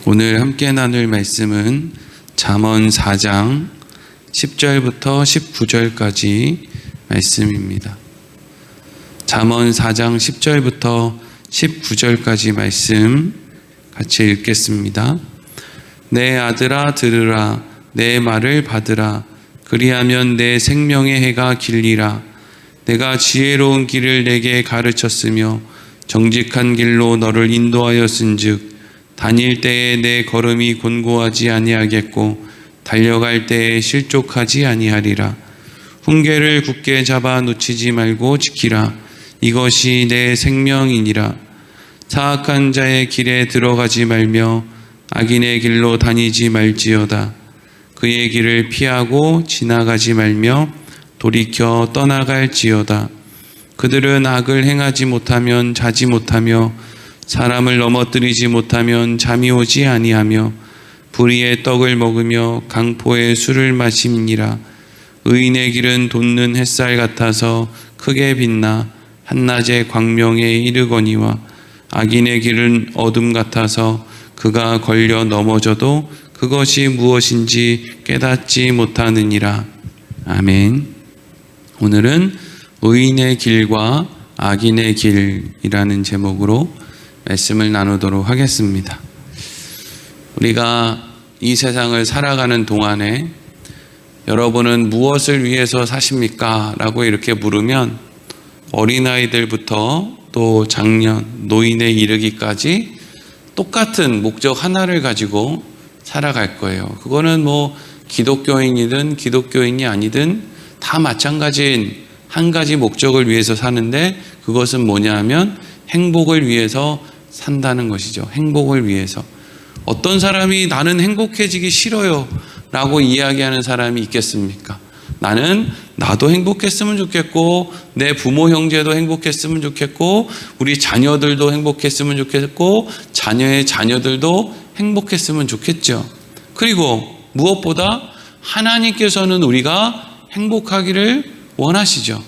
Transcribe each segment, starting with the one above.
오늘 함께 나눌 말씀은 잠언 4장 10절부터 19절까지 말씀입니다. 잠언 4장 10절부터 19절까지 말씀 같이 읽겠습니다. 내 아들아 들으라, 내 말을 받으라. 그리하면 내 생명의 해가 길리라. 내가 지혜로운 길을 내게 가르쳤으며 정직한 길로 너를 인도하였은즉 다닐 때에 내 걸음이 곤고하지 아니하겠고 달려갈 때에 실족하지 아니하리라. 훈계를 굳게 잡아 놓치지 말고 지키라. 이것이 내 생명이니라. 사악한 자의 길에 들어가지 말며 악인의 길로 다니지 말지어다. 그의 길을 피하고 지나가지 말며 돌이켜 떠나갈지어다. 그들은 악을 행하지 못하면 자지 못하며 사람을 넘어뜨리지 못하면 잠이 오지 아니하며 불의의 떡을 먹으며 강포의 술을 마심니라. 의인의 길은 돋는 햇살 같아서 크게 빛나 한낮의 광명에 이르거니와 악인의 길은 어둠 같아서 그가 걸려 넘어져도 그것이 무엇인지 깨닫지 못하느니라. 아멘. 오늘은 의인의 길과 악인의 길이라는 제목으로 말씀을 나누도록 하겠습니다. 우리가 이 세상을 살아가는 동안에 여러분은 무엇을 위해서 사십니까? 라고 이렇게 물으면 어린아이들부터 또 장년, 노인에 이르기까지 똑같은 목적 하나를 가지고 살아갈 거예요. 그거는 기독교인이든 기독교인이 아니든 다 마찬가지인 한 가지 목적을 위해서 사는데, 그것은 뭐냐 하면 행복을 위해서 산다는 것이죠. 행복을 위해서. 어떤 사람이 나는 행복해지기 싫어요 라고 이야기하는 사람이 있겠습니까? 나도 행복했으면 좋겠고, 내 부모 형제도 행복했으면 좋겠고, 우리 자녀들도 행복했으면 좋겠고, 자녀의 자녀들도 행복했으면 좋겠죠. 그리고 무엇보다 하나님께서는 우리가 행복하기를 원하시죠.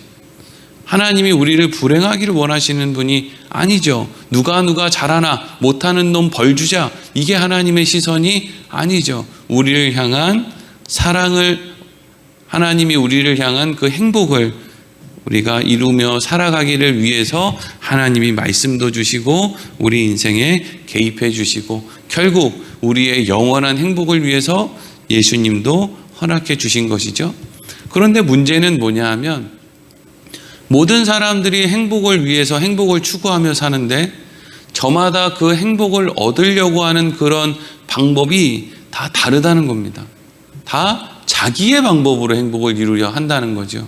하나님이 우리를 불행하기를 원하시는 분이 아니죠. 누가 잘하나 못하는 놈 벌 주자, 이게 하나님의 시선이 아니죠. 우리를 향한 사랑을, 하나님이 우리를 향한 그 행복을 우리가 이루며 살아가기를 위해서 하나님이 말씀도 주시고 우리 인생에 개입해 주시고 결국 우리의 영원한 행복을 위해서 예수님도 허락해 주신 것이죠. 그런데 문제는 뭐냐 하면 모든 사람들이 행복을 위해서 행복을 추구하며 사는데 저마다 그 행복을 얻으려고 하는 그런 방법이 다 다르다는 겁니다. 다 자기의 방법으로 행복을 이루려 한다는 거죠.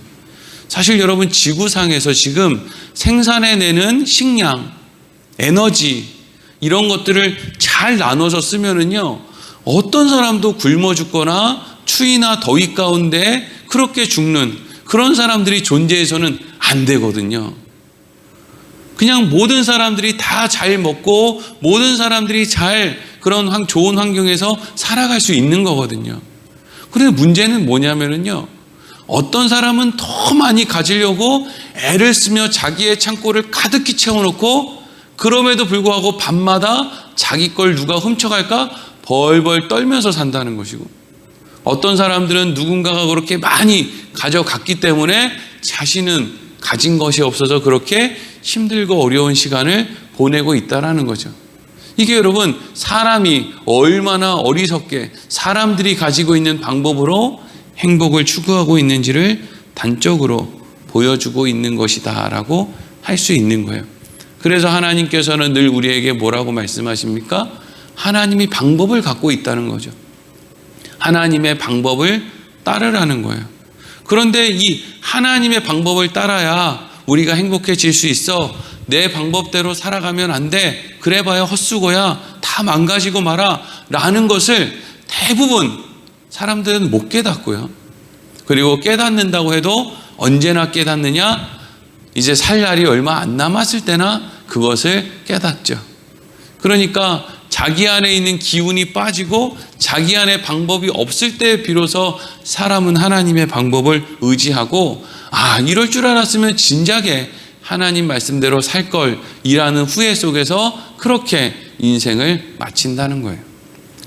사실 여러분, 지구상에서 지금 생산해내는 식량, 에너지 이런 것들을 잘 나눠서 쓰면은요, 어떤 사람도 굶어 죽거나 추위나 더위 가운데 그렇게 죽는 그런 사람들이 존재해서는 안 되거든요. 그냥 모든 사람들이 다 잘 먹고 모든 사람들이 잘 그런 좋은 환경에서 살아갈 수 있는 거거든요. 그런데 문제는 뭐냐면요, 어떤 사람은 더 많이 가지려고 애를 쓰며 자기의 창고를 가득히 채워놓고 그럼에도 불구하고 밤마다 자기 걸 누가 훔쳐갈까 벌벌 떨면서 산다는 것이고, 어떤 사람들은 누군가가 그렇게 많이 가져갔기 때문에 자신은 가진 것이 없어서 그렇게 힘들고 어려운 시간을 보내고 있다는 거죠. 이게 여러분, 사람이 얼마나 어리석게 사람들이 가지고 있는 방법으로 행복을 추구하고 있는지를 단적으로 보여주고 있는 것이다 라고 할 수 있는 거예요. 그래서 하나님께서는 늘 우리에게 뭐라고 말씀하십니까? 하나님이 방법을 갖고 있다는 거죠. 하나님의 방법을 따르라는 거예요. 그런데 이 하나님의 방법을 따라야 우리가 행복해질 수 있어. 내 방법대로 살아가면 안 돼. 그래봐야 헛수고야. 다 망가지고 말아. 라는 것을 대부분 사람들은 못 깨닫고요. 그리고 깨닫는다고 해도 언제나 깨닫느냐? 이제 살 날이 얼마 안 남았을 때나 그것을 깨닫죠. 그러니까 자기 안에 있는 기운이 빠지고 자기 안에 방법이 없을 때 비로소 사람은 하나님의 방법을 의지하고, 이럴 줄 알았으면 진작에 하나님 말씀대로 살 걸 이라는 후회 속에서 그렇게 인생을 마친다는 거예요.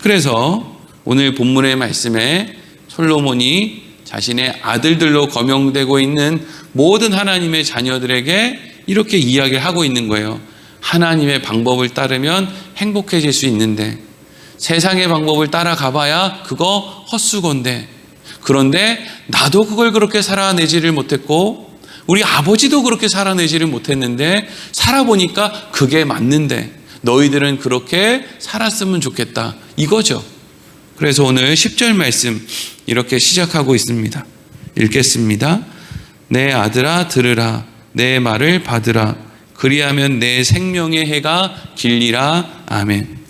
그래서 오늘 본문의 말씀에 솔로몬이 자신의 아들들로 거명되고 있는 모든 하나님의 자녀들에게 이렇게 이야기를 하고 있는 거예요. 하나님의 방법을 따르면 행복해질 수 있는데 세상의 방법을 따라가봐야 그거 헛수건데, 그런데 나도 그걸 그렇게 살아내지를 못했고 우리 아버지도 그렇게 살아내지를 못했는데 살아보니까 그게 맞는데 너희들은 그렇게 살았으면 좋겠다, 이거죠. 그래서 오늘 10절 말씀 이렇게 시작하고 있습니다. 읽겠습니다. 내 아들아 들으라, 내 말을 받으라, 그리하면 내 생명의 해가 길리라. 아멘.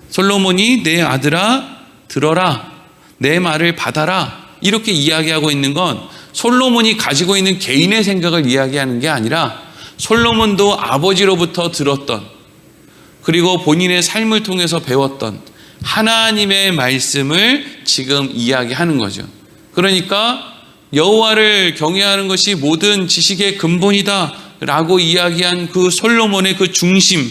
솔로몬이 내 아들아 들어라, 내 말을 받아라, 이렇게 이야기하고 있는 건 솔로몬이 가지고 있는 개인의 생각을 이야기하는 게 아니라 솔로몬도 아버지로부터 들었던, 그리고 본인의 삶을 통해서 배웠던 하나님의 말씀을 지금 이야기하는 거죠. 그러니까 여호와를 경외하는 것이 모든 지식의 근본이다 라고 이야기한 그 솔로몬의 그 중심,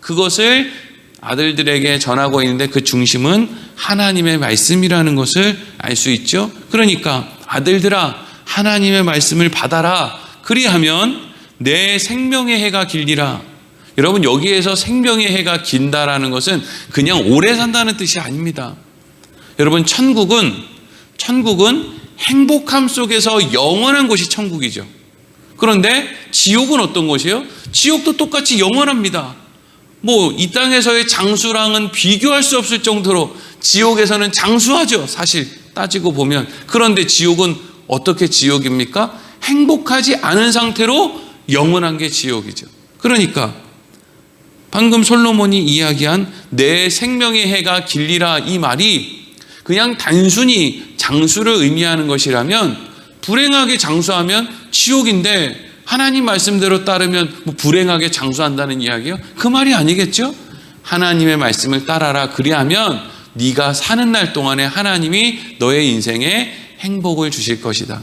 그것을 아들들에게 전하고 있는데 그 중심은 하나님의 말씀이라는 것을 알 수 있죠. 그러니까 아들들아 하나님의 말씀을 받아라, 그리하면 내 생명의 해가 길리라. 여러분, 여기에서 생명의 해가 긴다라는 것은 그냥 오래 산다는 뜻이 아닙니다. 여러분, 천국은 행복함 속에서 영원한 곳이 천국이죠. 그런데 지옥은 어떤 곳이에요? 지옥도 똑같이 영원합니다. 이 땅에서의 장수랑은 비교할 수 없을 정도로 지옥에서는 장수하죠, 사실 따지고 보면. 그런데 지옥은 어떻게 지옥입니까? 행복하지 않은 상태로 영원한 게 지옥이죠. 그러니까 방금 솔로몬이 이야기한 내 생명의 해가 길리라, 이 말이 그냥 단순히 장수를 의미하는 것이라면, 불행하게 장수하면 지옥인데 하나님 말씀대로 따르면 불행하게 장수한다는 이야기요? 그 말이 아니겠죠? 하나님의 말씀을 따라라, 그리하면 네가 사는 날 동안에 하나님이 너의 인생에 행복을 주실 것이다.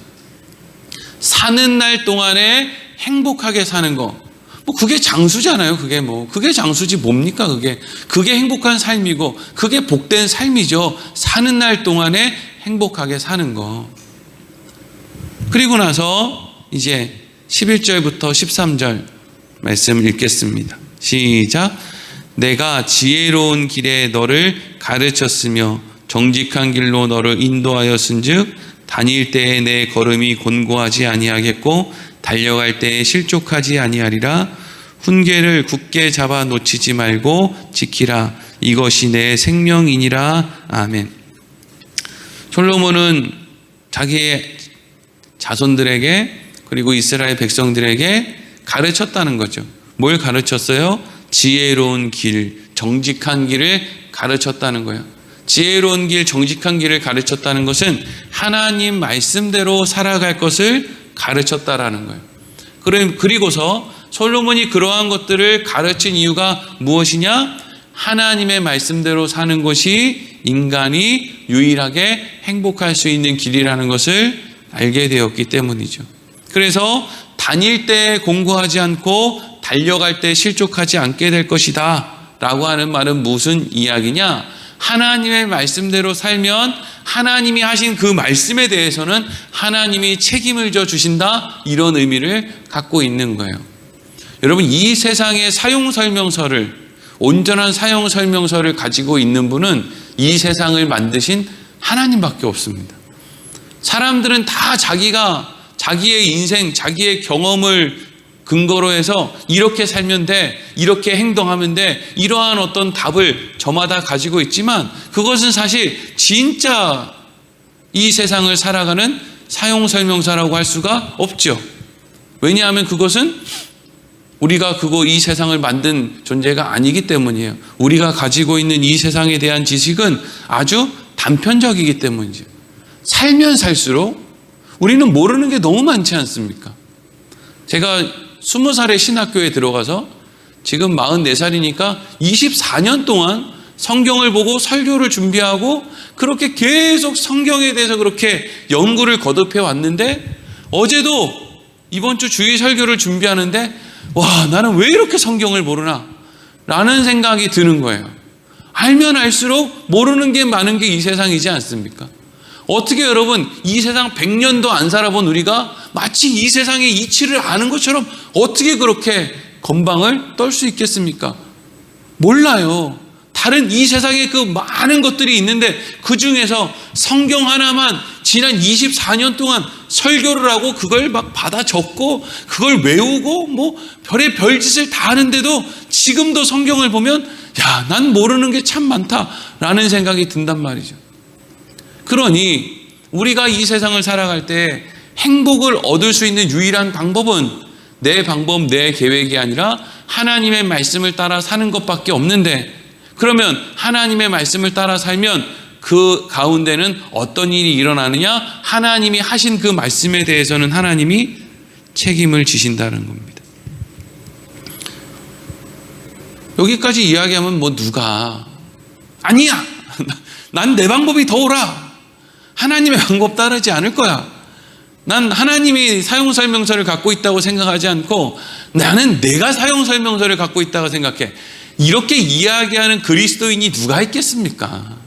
사는 날 동안에 행복하게 사는 거, 그게 장수잖아요. 그게 장수지 뭡니까? 그게 행복한 삶이고 그게 복된 삶이죠. 사는 날 동안에 행복하게 사는 거. 그리고 나서 이제 11절부터 13절 말씀을 읽겠습니다. 시작. 내가 지혜로운 길에 너를 가르쳤으며 정직한 길로 너를 인도하였은즉 다닐 때에 내 걸음이 곤고하지 아니하겠고 달려갈 때에 실족하지 아니하리라. 훈계를 굳게 잡아 놓치지 말고 지키라. 이것이 내 생명이니라. 아멘. 솔로몬은 자기의 자손들에게 그리고 이스라엘 백성들에게 가르쳤다는 거죠. 뭘 가르쳤어요? 지혜로운 길, 정직한 길을 가르쳤다는 거예요. 지혜로운 길, 정직한 길을 가르쳤다는 것은 하나님 말씀대로 살아갈 것을 가르쳤다라는 거예요. 그리고서 솔로몬이 그러한 것들을 가르친 이유가 무엇이냐? 하나님의 말씀대로 사는 것이 인간이 유일하게 행복할 수 있는 길이라는 것을 알게 되었기 때문이죠. 그래서 다닐 때 공고하지 않고 달려갈 때 실족하지 않게 될 것이다 라고 하는 말은 무슨 이야기냐? 하나님의 말씀대로 살면 하나님이 하신 그 말씀에 대해서는 하나님이 책임을 져 주신다, 이런 의미를 갖고 있는 거예요. 여러분, 이 세상의 사용설명서를, 온전한 사용설명서를 가지고 있는 분은 이 세상을 만드신 하나님밖에 없습니다. 사람들은 다 자기의 인생, 자기의 경험을 근거로 해서 이렇게 살면 돼, 이렇게 행동하면 돼, 이러한 어떤 답을 저마다 가지고 있지만 그것은 사실 진짜 이 세상을 살아가는 사용설명서라고 할 수가 없죠. 왜냐하면 그것은 우리가 이 세상을 만든 존재가 아니기 때문이에요. 우리가 가지고 있는 이 세상에 대한 지식은 아주 단편적이기 때문이죠. 살면 살수록 우리는 모르는 게 너무 많지 않습니까? 제가 20살에 신학교에 들어가서 지금 44살이니까 24년 동안 성경을 보고 설교를 준비하고 그렇게 계속 성경에 대해서 그렇게 연구를 거듭해 왔는데, 어제도 이번 주 주일 설교를 준비하는데 와, 나는 왜 이렇게 성경을 모르나 라는 생각이 드는 거예요. 알면 알수록 모르는 게 많은 게 이 세상이지 않습니까? 어떻게 여러분 이 세상 100년도 안 살아본 우리가 마치 이 세상의 이치를 아는 것처럼 어떻게 그렇게 건방을 떨 수 있겠습니까? 몰라요. 다른 이 세상에 그 많은 것들이 있는데 그 중에서 성경 하나만 지난 24년 동안 설교를 하고 그걸 막 받아 적고 그걸 외우고 뭐 별의 별짓을 다 하는데도 지금도 성경을 보면 야, 난 모르는 게 참 많다라는 생각이 든단 말이죠. 그러니 우리가 이 세상을 살아갈 때 행복을 얻을 수 있는 유일한 방법은 내 방법, 내 계획이 아니라 하나님의 말씀을 따라 사는 것밖에 없는데, 그러면 하나님의 말씀을 따라 살면 그 가운데는 어떤 일이 일어나느냐? 하나님이 하신 그 말씀에 대해서는 하나님이 책임을 지신다는 겁니다. 여기까지 이야기하면 뭐 누가 아니야, 난 내 방법이 더 옳아, 하나님의 방법 따르지 않을 거야, 난 하나님이 사용설명서를 갖고 있다고 생각하지 않고 나는 내가 사용설명서를 갖고 있다고 생각해, 이렇게 이야기하는 그리스도인이 누가 있겠습니까?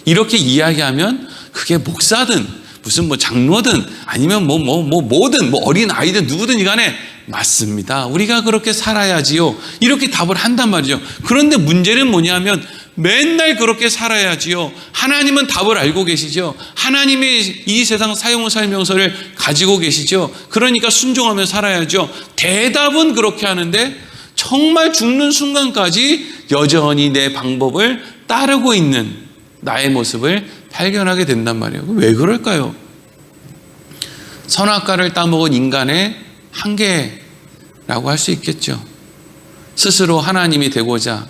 이렇게 이야기하면 그게 목사든 무슨 뭐 장로든 아니면 뭐든 뭐 어린 아이든 누구든 간에 맞습니다, 우리가 그렇게 살아야지요, 이렇게 답을 한단 말이죠. 그런데 문제는 뭐냐면 맨날 그렇게 살아야지요. 하나님은 답을 알고 계시죠. 하나님의 이 세상 사용설명서를 가지고 계시죠. 그러니까 순종하며 살아야죠. 대답은 그렇게 하는데 정말 죽는 순간까지 여전히 내 방법을 따르고 있는 나의 모습을 발견하게 된단 말이에요. 왜 그럴까요? 선악과를 따먹은 인간의 한계라고 할 수 있겠죠. 스스로 하나님이 되고자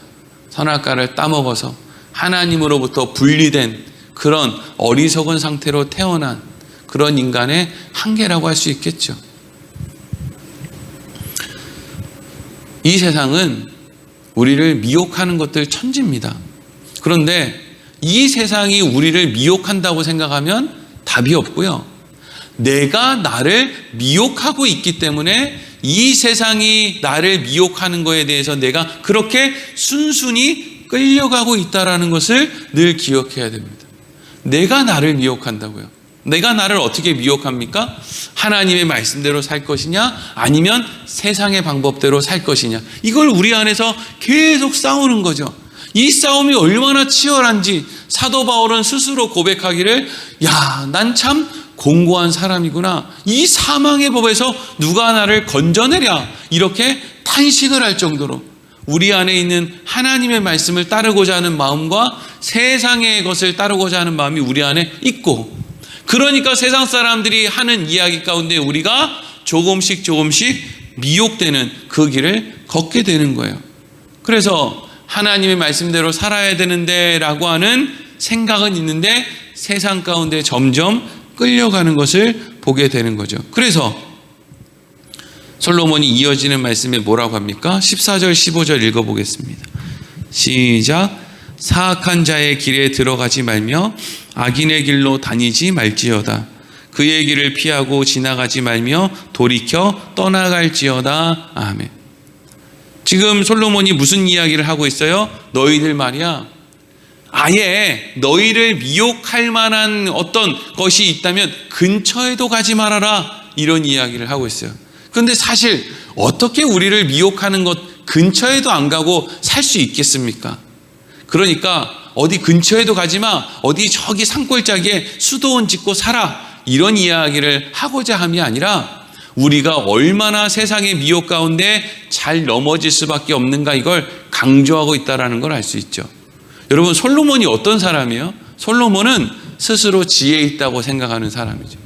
선악과를 따먹어서 하나님으로부터 분리된 그런 어리석은 상태로 태어난 그런 인간의 한계라고 할 수 있겠죠. 이 세상은 우리를 미혹하는 것들 천지입니다. 그런데 이 세상이 우리를 미혹한다고 생각하면 답이 없고요. 내가 나를 미혹하고 있기 때문에 이 세상이 나를 미혹하는 것에 대해서 내가 그렇게 순순히 끌려가고 있다는 것을 늘 기억해야 됩니다. 내가 나를 미혹한다고요. 내가 나를 어떻게 미혹합니까? 하나님의 말씀대로 살 것이냐 아니면 세상의 방법대로 살 것이냐, 이걸 우리 안에서 계속 싸우는 거죠. 이 싸움이 얼마나 치열한지 사도 바울은 스스로 고백하기를, 야, 난 참 공고한 사람이구나, 이 사망의 법에서 누가 나를 건져내랴, 이렇게 탄식을 할 정도로 우리 안에 있는 하나님의 말씀을 따르고자 하는 마음과 세상의 것을 따르고자 하는 마음이 우리 안에 있고, 그러니까 세상 사람들이 하는 이야기 가운데 우리가 조금씩 미혹되는 그 길을 걷게 되는 거예요. 그래서 하나님의 말씀대로 살아야 되는데 라고 하는 생각은 있는데 세상 가운데 점점 끌려가는 것을 보게 되는 거죠. 그래서 솔로몬이 이어지는 말씀에 뭐라고 합니까? 14절 15절 읽어보겠습니다. 시작. 사악한 자의 길에 들어가지 말며 악인의 길로 다니지 말지어다. 그의 길을 피하고 지나가지 말며 돌이켜 떠나갈지어다. 아멘. 지금 솔로몬이 무슨 이야기를 하고 있어요? 너희들 말이야, 아예 너희를 미혹할 만한 어떤 것이 있다면 근처에도 가지 말아라, 이런 이야기를 하고 있어요. 그런데 사실 어떻게 우리를 미혹하는 것 근처에도 안 가고 살 수 있겠습니까? 그러니까 어디 근처에도 가지 마, 어디 저기 산골짜기에 수도원 짓고 살아, 이런 이야기를 하고자 함이 아니라 우리가 얼마나 세상의 미혹 가운데 잘 넘어질 수밖에 없는가, 이걸 강조하고 있다는 걸 알 수 있죠. 여러분, 솔로몬이 어떤 사람이에요? 솔로몬은 스스로 지혜 있다고 생각하는 사람이죠.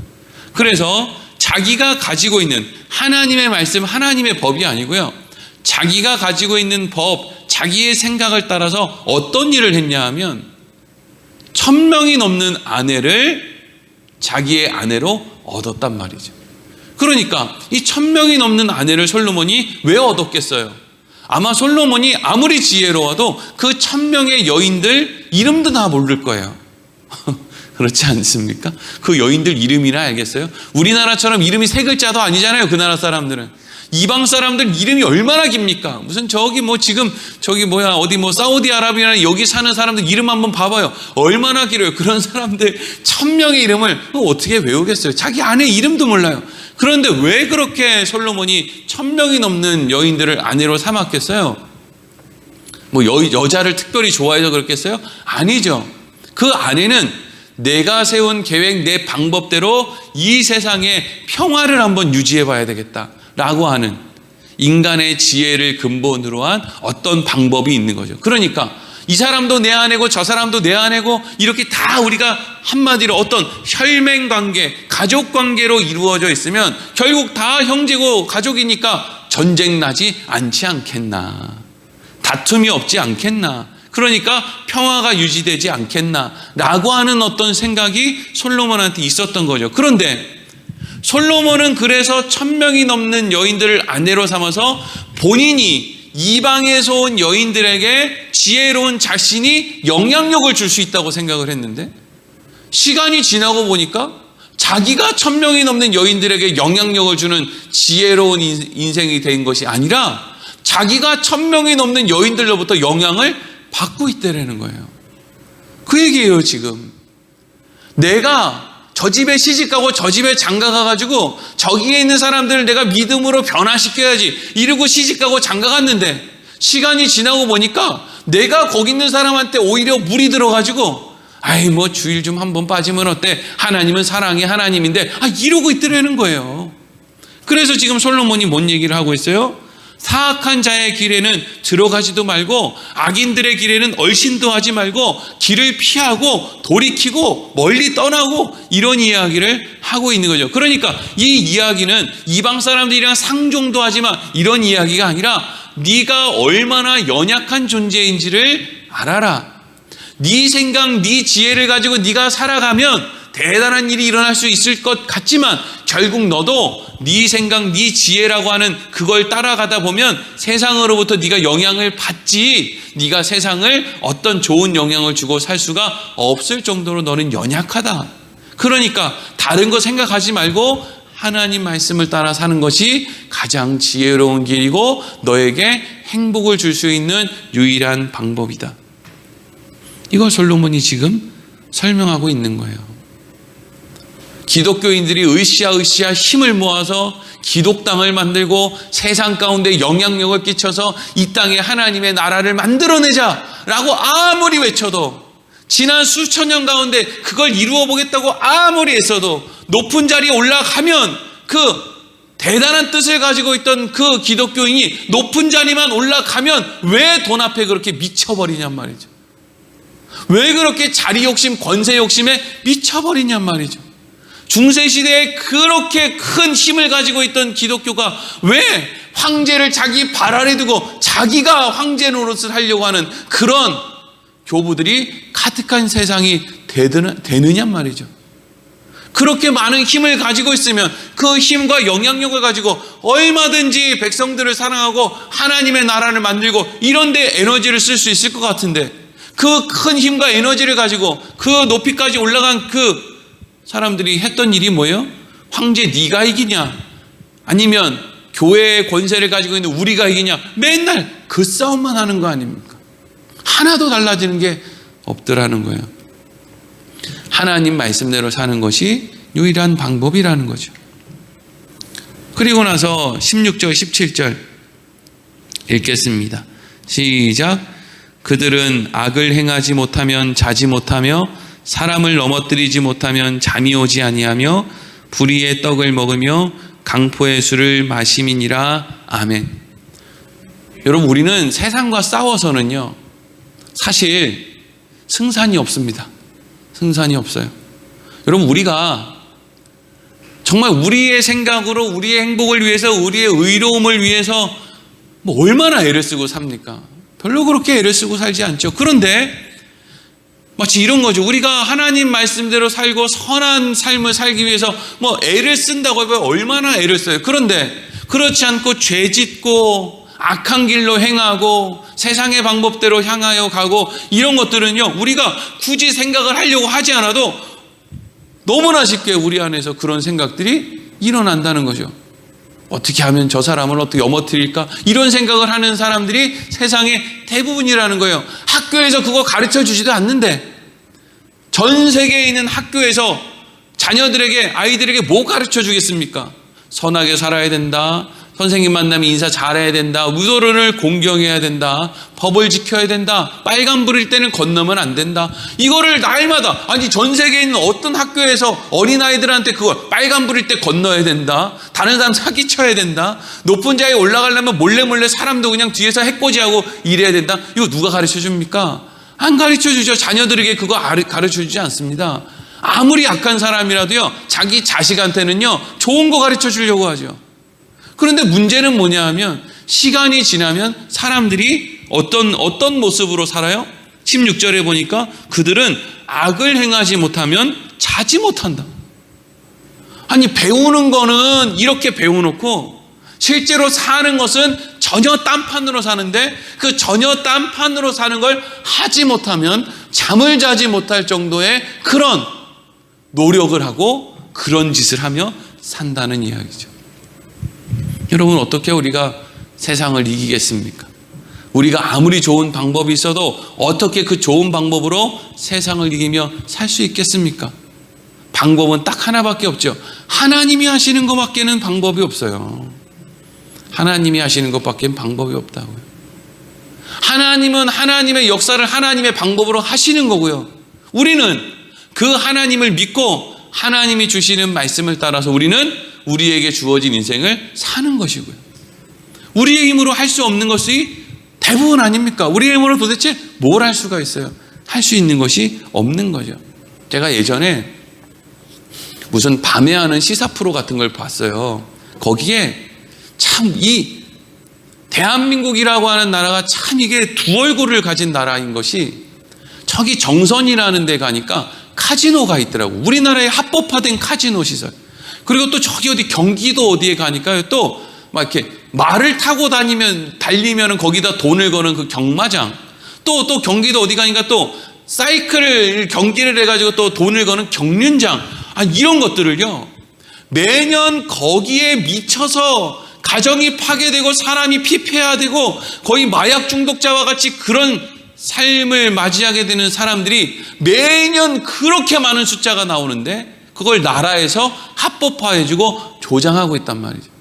그래서 자기가 가지고 있는 하나님의 말씀, 하나님의 법이 아니고요, 자기가 가지고 있는 법, 자기의 생각을 따라서 어떤 일을 했냐 하면 1000명이 넘는 아내를 자기의 아내로 얻었단 말이죠. 그러니까 이 1000명이 넘는 아내를 솔로몬이 왜 얻었겠어요? 아마 솔로몬이 아무리 지혜로워도 그 1000명의 여인들 이름도 다 모를 거예요. 그렇지 않습니까? 그 여인들 이름이나 알겠어요? 우리나라처럼 이름이 3글자도 아니잖아요, 그 나라 사람들은. 이방 사람들 이름이 얼마나 깁니까? 무슨 어디 사우디아라비아나 여기 사는 사람들 이름 한번 봐봐요. 얼마나 길어요. 그런 사람들 1000명의 이름을 어떻게 외우겠어요? 자기 아내 이름도 몰라요. 그런데 왜 그렇게 솔로몬이 1000명이 넘는 여인들을 아내로 삼았겠어요? 여자를 특별히 좋아해서 그렇겠어요? 아니죠. 그 아내는 내가 세운 계획, 내 방법대로 이 세상에 평화를 한번 유지해 봐야 되겠다라고 하는 인간의 지혜를 근본으로 한 어떤 방법이 있는 거죠. 그러니까 이 사람도 내 아내고 저 사람도 내 아내고 이렇게 다 우리가 한마디로 어떤 혈맹 관계, 가족 관계로 이루어져 있으면 결국 다 형제고 가족이니까 전쟁 나지 않지 않겠나. 다툼이 없지 않겠나. 그러니까 평화가 유지되지 않겠나라고 하는 어떤 생각이 솔로몬한테 있었던 거죠. 그런데 솔로몬은 그래서 1000명이 넘는 여인들을 아내로 삼아서 본인이 이방에서 온 여인들에게 지혜로운 자신이 영향력을 줄 수 있다고 생각을 했는데 시간이 지나고 보니까 자기가 1000명이 넘는 여인들에게 영향력을 주는 지혜로운 인생이 된 것이 아니라 자기가 1000명이 넘는 여인들로부터 영향을 받고 있다라는 거예요. 그 얘기예요. 지금 내가 저 집에 시집가고 저 집에 장가가가지고 저기에 있는 사람들을 내가 믿음으로 변화시켜야지 이러고 시집가고 장가갔는데 시간이 지나고 보니까 내가 거기 있는 사람한테 오히려 물이 들어가지고 주일 좀 한번 빠지면 어때? 하나님은 사랑의 하나님인데 이러고 있더라는 거예요. 그래서 지금 솔로몬이 뭔 얘기를 하고 있어요? 사악한 자의 길에는 들어가지도 말고 악인들의 길에는 얼씬도 하지 말고 길을 피하고 돌이키고 멀리 떠나고 이런 이야기를 하고 있는 거죠. 그러니까 이 이야기는 이방 사람들이랑 상종도 하지만 이런 이야기가 아니라 네가 얼마나 연약한 존재인지를 알아라. 네 생각, 네 지혜를 가지고 네가 살아가면 대단한 일이 일어날 수 있을 것 같지만 결국 너도 네 생각, 네 지혜라고 하는 그걸 따라가다 보면 세상으로부터 네가 영향을 받지 네가 세상을 어떤 좋은 영향을 주고 살 수가 없을 정도로 너는 연약하다. 그러니까 다른 거 생각하지 말고 하나님 말씀을 따라 사는 것이 가장 지혜로운 길이고 너에게 행복을 줄 수 있는 유일한 방법이다. 이걸 솔로몬이 지금 설명하고 있는 거예요. 기독교인들이 으쌰으쌰 힘을 모아서 기독당을 만들고 세상 가운데 영향력을 끼쳐서 이 땅에 하나님의 나라를 만들어내자라고 아무리 외쳐도 지난 수천 년 가운데 그걸 이루어 보겠다고 아무리 애써도 높은 자리에 올라가면 그 대단한 뜻을 가지고 있던 그 기독교인이 높은 자리만 올라가면 왜 돈 앞에 그렇게 미쳐버리냔 말이죠. 왜 그렇게 자리 욕심, 권세 욕심에 미쳐버리냔 말이죠. 중세시대에 그렇게 큰 힘을 가지고 있던 기독교가 왜 황제를 자기 발 아래 두고 자기가 황제 노릇을 하려고 하는 그런 교부들이 가득한 세상이 되느냔 말이죠. 그렇게 많은 힘을 가지고 있으면 그 힘과 영향력을 가지고 얼마든지 백성들을 사랑하고 하나님의 나라를 만들고 이런 데 에너지를 쓸 수 있을 것 같은데 그 큰 힘과 에너지를 가지고 그 높이까지 올라간 그 사람들이 했던 일이 뭐예요? 황제 네가 이기냐? 아니면 교회의 권세를 가지고 있는 우리가 이기냐? 맨날 그 싸움만 하는 거 아닙니까? 하나도 달라지는 게 없더라는 거예요. 하나님 말씀대로 사는 것이 유일한 방법이라는 거죠. 그리고 나서 16절, 17절 읽겠습니다. 시작. 그들은 악을 행하지 못하면 자지 못하며 사람을 넘어뜨리지 못하면 잠이 오지 아니하며 불의의 떡을 먹으며 강포의 술을 마심이니라. 아멘. 여러분, 우리는 세상과 싸워서는요 사실 승산이 없습니다. 승산이 없어요. 여러분, 우리가 정말 우리의 생각으로 우리의 행복을 위해서 우리의 의로움을 위해서 얼마나 애를 쓰고 삽니까? 별로 그렇게 애를 쓰고 살지 않죠. 그런데 마치 이런 거죠. 우리가 하나님 말씀대로 살고 선한 삶을 살기 위해서 애를 쓴다고 해봐야 얼마나 애를 써요. 그런데 그렇지 않고 죄 짓고 악한 길로 행하고 세상의 방법대로 향하여 가고 이런 것들은요 우리가 굳이 생각을 하려고 하지 않아도 너무나 쉽게 우리 안에서 그런 생각들이 일어난다는 거죠. 어떻게 하면 저 사람을 어떻게 넘어뜨릴까? 이런 생각을 하는 사람들이 세상의 대부분이라는 거예요. 학교에서 그거 가르쳐 주지도 않는데, 전 세계에 있는 학교에서 자녀들에게, 아이들에게 뭐 가르쳐 주겠습니까? 선하게 살아야 된다, 선생님 만나면 인사 잘해야 된다, 우도른을 공경해야 된다, 법을 지켜야 된다, 빨간불일 때는 건너면 안 된다. 이거를 날마다, 아니 전 세계에 있는 어떤 학교에서 어린아이들한테 그걸 빨간불일 때 건너야 된다, 다른 사람 사기쳐야 된다, 높은 자리에 올라가려면 몰래 사람도 그냥 뒤에서 해코지하고 이래야 된다. 이거 누가 가르쳐 줍니까? 안 가르쳐 주죠. 자녀들에게 그거 가르쳐 주지 않습니다. 아무리 약한 사람이라도요, 자기 자식한테는요 좋은 거 가르쳐 주려고 하죠. 그런데 문제는 뭐냐 하면, 시간이 지나면 사람들이 어떤 모습으로 살아요? 16절에 보니까 그들은 악을 행하지 못하면 자지 못한다. 아니, 배우는 거는 이렇게 배워놓고 실제로 사는 것은 전혀 딴판으로 사는데, 그 전혀 딴판으로 사는 걸 하지 못하면 잠을 자지 못할 정도의 그런 노력을 하고 그런 짓을 하며 산다는 이야기죠. 여러분, 어떻게 우리가 세상을 이기겠습니까? 우리가 아무리 좋은 방법이 있어도 어떻게 그 좋은 방법으로 세상을 이기며 살 수 있겠습니까? 방법은 딱 하나밖에 없죠. 하나님이 하시는 것밖에는 방법이 없어요. 하나님이 하시는 것밖에는 방법이 없다고요. 하나님은 하나님의 역사를 하나님의 방법으로 하시는 거고요. 우리는 그 하나님을 믿고 하나님이 주시는 말씀을 따라서 우리는 우리에게 주어진 인생을 사는 것이고요. 우리의 힘으로 할 수 없는 것이 대부분 아닙니까? 우리의 힘으로 도대체 뭘 할 수가 있어요? 할 수 있는 것이 없는 거죠. 제가 예전에 무슨 밤에 하는 시사 프로 같은 걸 봤어요. 거기에 참 이 대한민국이라고 하는 나라가 참 이게 두 얼굴을 가진 나라인 것이, 저기 정선이라는 데 가니까 카지노가 있더라고. 우리나라에 합법화된 카지노 시설. 그리고 또 저기 어디 경기도 어디에 가니까요, 또 막 이렇게 말을 타고 달리면은 거기다 돈을 거는 그 경마장, 또 경기도 어디 가니까 또 사이클 경기를 해가지고 또 돈을 거는 경륜장, 이런 것들을요 매년 거기에 미쳐서 가정이 파괴되고 사람이 피폐화되고 거의 마약 중독자와 같이 그런 삶을 맞이하게 되는 사람들이 매년 그렇게 많은 숫자가 나오는데, 그걸 나라에서 합법화해주고 조장하고 있단 말이죠.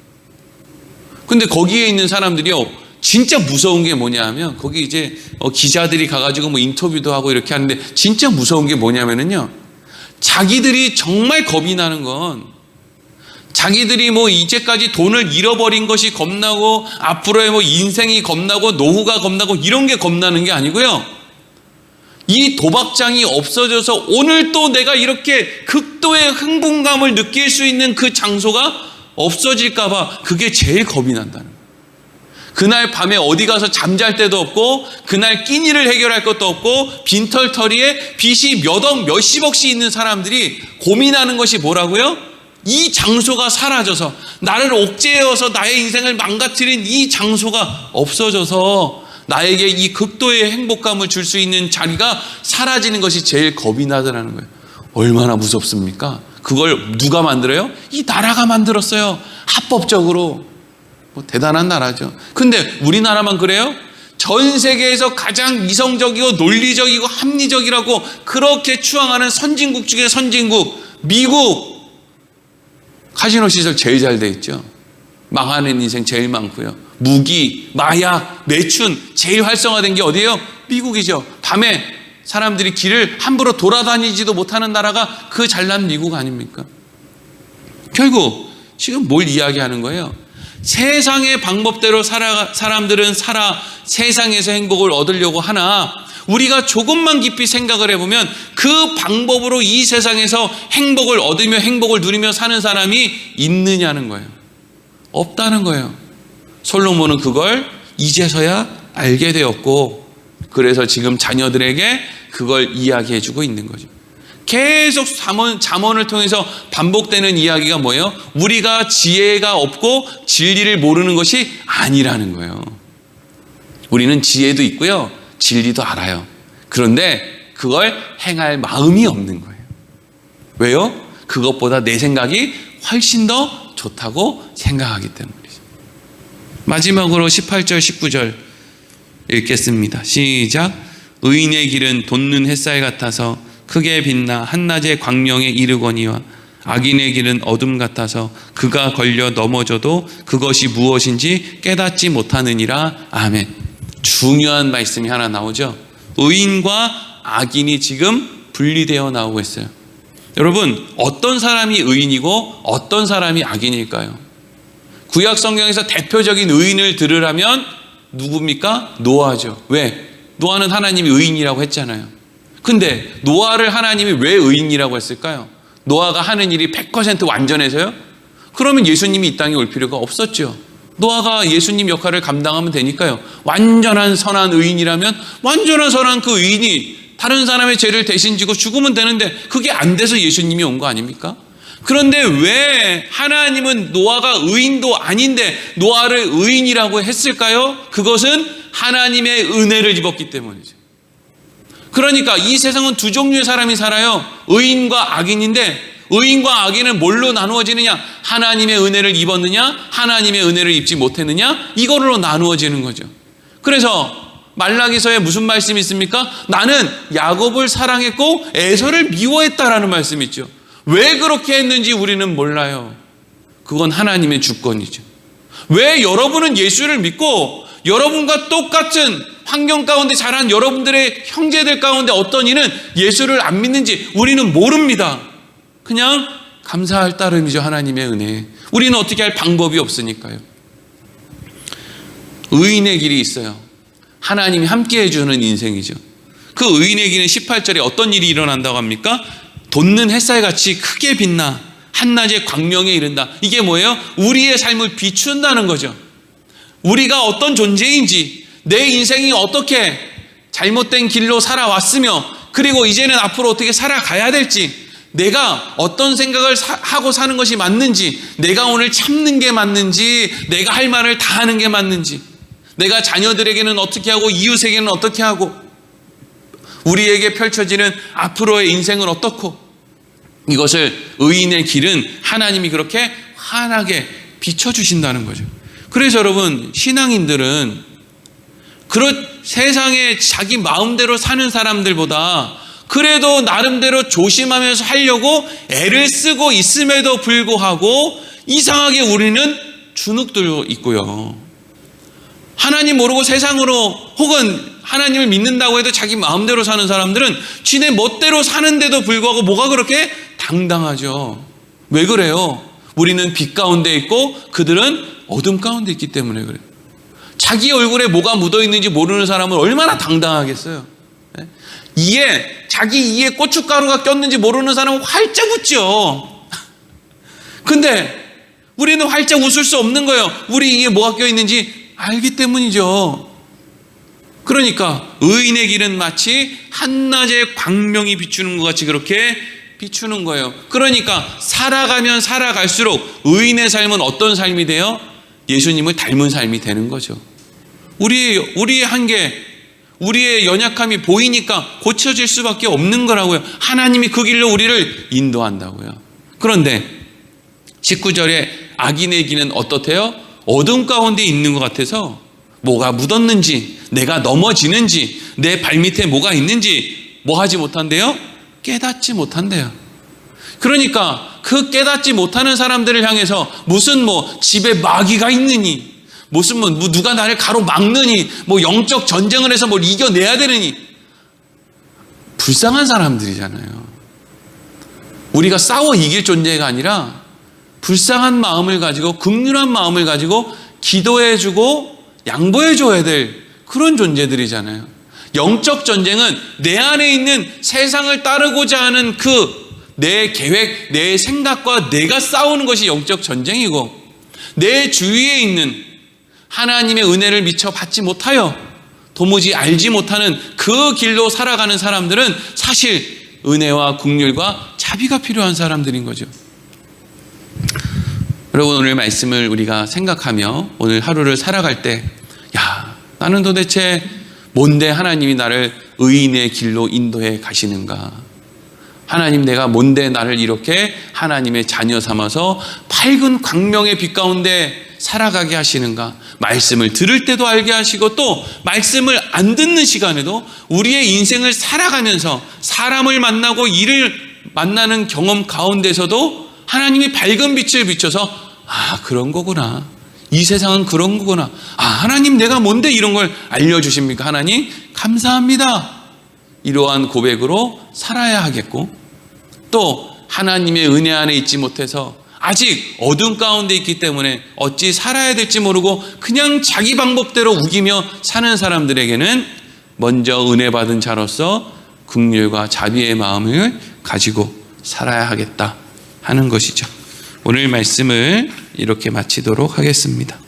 근데 거기에 있는 사람들이요, 진짜 무서운 게 뭐냐 하면, 거기 이제 기자들이 가가지고 뭐 인터뷰도 하고 이렇게 하는데, 진짜 무서운 게 뭐냐면은요, 자기들이 정말 겁이 나는 건, 자기들이 뭐 이제까지 돈을 잃어버린 것이 겁나고 앞으로의 뭐 인생이 겁나고 노후가 겁나고 이런 게 겁나는 게 아니고요, 이 도박장이 없어져서 오늘 또 내가 이렇게 극도의 흥분감을 느낄 수 있는 그 장소가 없어질까 봐, 그게 제일 겁이 난다는 거예요. 그날 밤에 어디 가서 잠잘 데도 없고, 그날 끼니를 해결할 것도 없고, 빈털터리에 빚이 몇십억씩 있는 사람들이 고민하는 것이 뭐라고요? 이 장소가 사라져서, 나를 옥죄어서 나의 인생을 망가뜨린 이 장소가 없어져서 나에게 이 극도의 행복감을 줄 수 있는 자리가 사라지는 것이 제일 겁이 나더라는 거예요. 얼마나 무섭습니까? 그걸 누가 만들어요? 이 나라가 만들었어요. 합법적으로. 뭐 대단한 나라죠. 근데 우리나라만 그래요? 전 세계에서 가장 이성적이고 논리적이고 합리적이라고 그렇게 추앙하는 선진국 중에 선진국, 미국, 카지노 시설 제일 잘 돼 있죠. 망하는 인생 제일 많고요. 무기, 마약, 매춘 제일 활성화된 게 어디예요? 미국이죠. 밤에 사람들이 길을 함부로 돌아다니지도 못하는 나라가 그 잘난 미국 아닙니까? 결국 지금 뭘 이야기하는 거예요? 세상의 방법대로 사람들은 세상에서 행복을 얻으려고 하나, 우리가 조금만 깊이 생각을 해보면 그 방법으로 이 세상에서 행복을 얻으며 행복을 누리며 사는 사람이 있느냐는 거예요. 없다는 거예요. 솔로몬은 그걸 이제서야 알게 되었고, 그래서 지금 자녀들에게 그걸 이야기해주고 있는 거죠. 계속 잠언을 통해서 반복되는 이야기가 뭐예요? 우리가 지혜가 없고 진리를 모르는 것이 아니라는 거예요. 우리는 지혜도 있고요, 진리도 알아요. 그런데 그걸 행할 마음이 없는 거예요. 왜요? 그것보다 내 생각이 훨씬 더 좋다고 생각하기 때문이죠. 마지막으로 18절 19절 읽겠습니다. 시작. 의인의 길은 돋는 햇살 같아서 크게 빛나 한낮의 광명에 이르거니와 악인의 길은 어둠 같아서 그가 걸려 넘어져도 그것이 무엇인지 깨닫지 못하느니라. 아멘. 중요한 말씀이 하나 나오죠. 의인과 악인이 지금 분리되어 나오고 있어요. 여러분, 어떤 사람이 의인이고 어떤 사람이 악인일까요? 구약 성경에서 대표적인 의인을 들으라면 누굽니까? 노아죠. 왜? 노아는 하나님이 의인이라고 했잖아요. 근데 노아를 하나님이 왜 의인이라고 했을까요? 노아가 하는 일이 100% 완전해서요? 그러면 예수님이 이 땅에 올 필요가 없었죠. 노아가 예수님 역할을 감당하면 되니까요. 완전한 선한 의인이라면 완전한 선한 그 의인이 다른 사람의 죄를 대신 지고 죽으면 되는데 그게 안 돼서 예수님이 온 거 아닙니까? 그런데 왜 하나님은 노아가 의인도 아닌데 노아를 의인이라고 했을까요? 그것은 하나님의 은혜를 입었기 때문이죠. 그러니까 이 세상은 두 종류의 사람이 살아요. 의인과 악인인데 의인과 악인은 뭘로 나누어지느냐? 하나님의 은혜를 입었느냐? 하나님의 은혜를 입지 못했느냐? 이거로 나누어지는 거죠. 그래서 말라기서에 무슨 말씀이 있습니까? 나는 야곱을 사랑했고 에서를 미워했다라는 말씀이 있죠. 왜 그렇게 했는지 우리는 몰라요. 그건 하나님의 주권이죠. 왜 여러분은 예수를 믿고 여러분과 똑같은 환경 가운데 자란 여러분들의 형제들 가운데 어떤 이는 예수를 안 믿는지 우리는 모릅니다. 그냥 감사할 따름이죠. 하나님의 은혜. 우리는 어떻게 할 방법이 없으니까요. 의인의 길이 있어요. 하나님이 함께 해주는 인생이죠. 그 의인의 길은 18절에 어떤 일이 일어난다고 합니까? 돋는 햇살같이 크게 빛나 한낮의 광명에 이른다. 이게 뭐예요? 우리의 삶을 비춘다는 거죠. 우리가 어떤 존재인지, 내 인생이 어떻게 잘못된 길로 살아왔으며 그리고 이제는 앞으로 어떻게 살아가야 될지, 내가 어떤 생각을 하고 사는 것이 맞는지, 내가 오늘 참는 게 맞는지, 내가 할 말을 다 하는 게 맞는지, 내가 자녀들에게는 어떻게 하고 이웃에게는 어떻게 하고 우리에게 펼쳐지는 앞으로의 인생은 어떻고, 이것을 의인의 길은 하나님이 그렇게 환하게 비춰주신다는 거죠. 그래서 여러분, 신앙인들은 세상에 자기 마음대로 사는 사람들보다 그래도 나름대로 조심하면서 하려고 애를 쓰고 있음에도 불구하고 이상하게 우리는 주눅들고 있고요. 하나님 모르고 세상으로 혹은 하나님을 믿는다고 해도 자기 마음대로 사는 사람들은 지네 멋대로 사는데도 불구하고 뭐가 그렇게 당당하죠. 왜 그래요? 우리는 빛 가운데 있고 그들은 어둠 가운데 있기 때문에 그래요. 자기 얼굴에 뭐가 묻어 있는지 모르는 사람은 얼마나 당당하겠어요. 자기 이에 고춧가루가 꼈는지 모르는 사람은 활짝 웃죠. 근데 우리는 활짝 웃을 수 없는 거예요. 우리 이에 뭐가 껴있는지 알기 때문이죠. 그러니까 의인의 길은 마치 한낮의 광명이 비추는 것 같이 그렇게 비추는 거예요. 그러니까 살아가면 살아갈수록 의인의 삶은 어떤 삶이 돼요? 예수님을 닮은 삶이 되는 거죠. 우리의 한계, 우리의 연약함이 보이니까 고쳐질 수밖에 없는 거라고요. 하나님이 그 길로 우리를 인도한다고요. 그런데 19절에 악인의 길은 어떻대요? 어둠 가운데 있는 것 같아서 뭐가 묻었는지, 내가 넘어지는지, 내 발밑에 뭐가 있는지 뭐 하지 못한대요? 깨닫지 못한대요. 그러니까 그 깨닫지 못하는 사람들을 향해서 무슨 집에 마귀가 있느니, 무슨 누가 나를 가로막느니, 영적 전쟁을 해서 뭘 이겨내야 되느니, 불쌍한 사람들이잖아요. 우리가 싸워 이길 존재가 아니라 불쌍한 마음을 가지고 긍휼한 마음을 가지고 기도해주고 양보해줘야 될 그런 존재들이잖아요. 영적 전쟁은 내 안에 있는 세상을 따르고자 하는 내 계획, 내 생각과 내가 싸우는 것이 영적 전쟁이고, 내 주위에 있는 하나님의 은혜를 미처 받지 못하여 도무지 알지 못하는 그 길로 살아가는 사람들은 사실 은혜와 긍휼과 자비가 필요한 사람들인 거죠. 여러분, 오늘 말씀을 우리가 생각하며 오늘 하루를 살아갈 때, 나는 도대체 뭔데 하나님이 나를 의인의 길로 인도해 가시는가? 하나님, 내가 뭔데 나를 이렇게 하나님의 자녀 삼아서 밝은 광명의 빛 가운데 살아가게 하시는가? 말씀을 들을 때도 알게 하시고, 또 말씀을 안 듣는 시간에도 우리의 인생을 살아가면서 사람을 만나고 일을 만나는 경험 가운데서도 하나님이 밝은 빛을 비춰서, 아, 그런 거구나, 이 세상은 그런 거구나, 아, 하나님 내가 뭔데 이런 걸 알려주십니까? 하나님 감사합니다. 이러한 고백으로 살아야 하겠고, 또 하나님의 은혜 안에 있지 못해서 아직 어둠 가운데 있기 때문에 어찌 살아야 될지 모르고 그냥 자기 방법대로 우기며 사는 사람들에게는 먼저 은혜 받은 자로서 긍휼과 자비의 마음을 가지고 살아야 하겠다 하는 것이죠. 오늘 말씀을 이렇게 마치도록 하겠습니다.